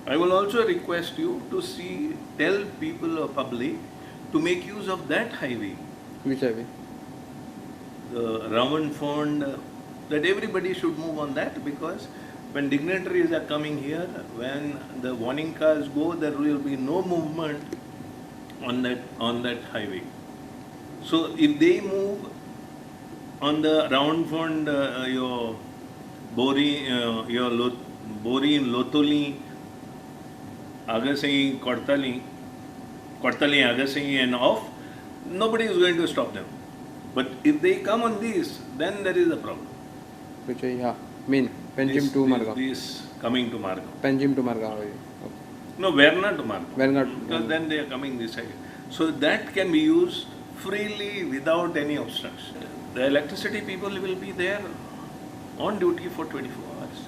I will also request you to tell people or public to make use of that highway, Which highway? the Raman Fund, that everybody should move on that, because when dignitaries are coming here, when the warning cars go, there will be no movement on that highway. So if they move on the round fund, your Bori, Bori in Lotoli, Agasai, Kortali, Agasai and off, nobody is going to stop them. But if they come on this, then there is a problem. Which way? Yeah, mean Panjim to Margao. This coming to Margao. Panjim to Margao. Okay. No, VERNA to Margao. VERNA. Because then they are coming this side. So that can be used freely without any obstruction. The electricity people will be there on duty for 24 hours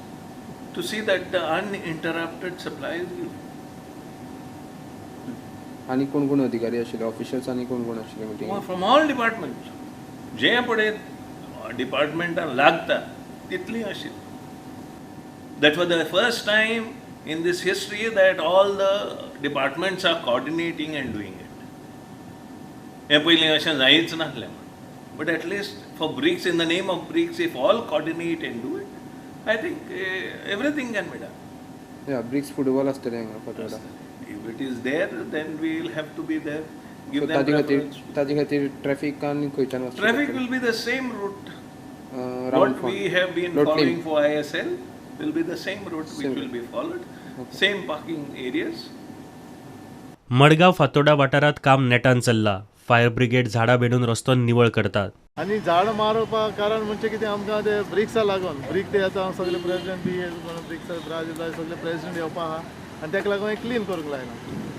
to see that the uninterrupted supply is given. आणि कोण कोण अधिकारी आशिल्ले officials आणि कोण कोण आशिल्ले meeting From all departments. जे पुढे डिपार्टमेंटान लागता तितली आशिल्ली. That was the first time in this history that all the departments are coordinating and doing it. हे पयलीं अशें जायच नासलें. But at least for BRICS, in the name of BRICS, if all coordinate and do it, I think everything can be done. या BRICS football आसतले हांगा Fatorda. If it is there, then we will have to be there. Give So them preference. ताजे खातीर traffic आनी खंयच्यान वचचें Traffic will be the same route. Round What we have been following for ISL will be the same route which will be followed. Same parking areas. Madgaon Fatorda वाठारात काम नेटान चल्ला. Fire brigade झाडां बेडून रस्तो निवळ करतात. आनी झाड मारपा कारण म्हणजे कितें आमकां ते ब्रिक्सा लागून ब्रिक डे आतां सगळे प्रेसिडेंट बी ब्रिक्स ब्राजील सगळे प्रेसिडेंट येवपा आहा आनी ताका लागून क्लीन करूंक लायला.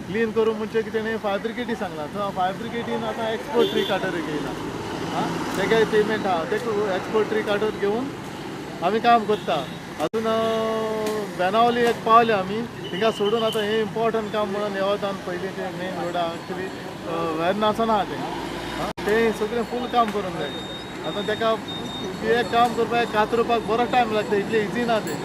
क्लीन करूंक म्हणजे कितें न्ही फायर ब्रिगेडी सांगला. सो फायर ब्रिगेडीन आतां एक्सपोर्ट ट्री कार्टर घेयला. तेगे पेमेंट आहा ते एक्सपोर्ट ट्री कार्टर घेवन आमी काम करता. अजून बेनावली एक पावले आमी थिंगा सोडून आतां हें इम्पॉर्टंट काम म्हणून येवता पयलीं तें मेन रोडा एक्चुली वेर्नाचो ना तें सगळें फूल काम करूंक जाय. आतां ताका एक काम करपाक कातरपाक बरो टायम लागता इतलें इजी ना तें.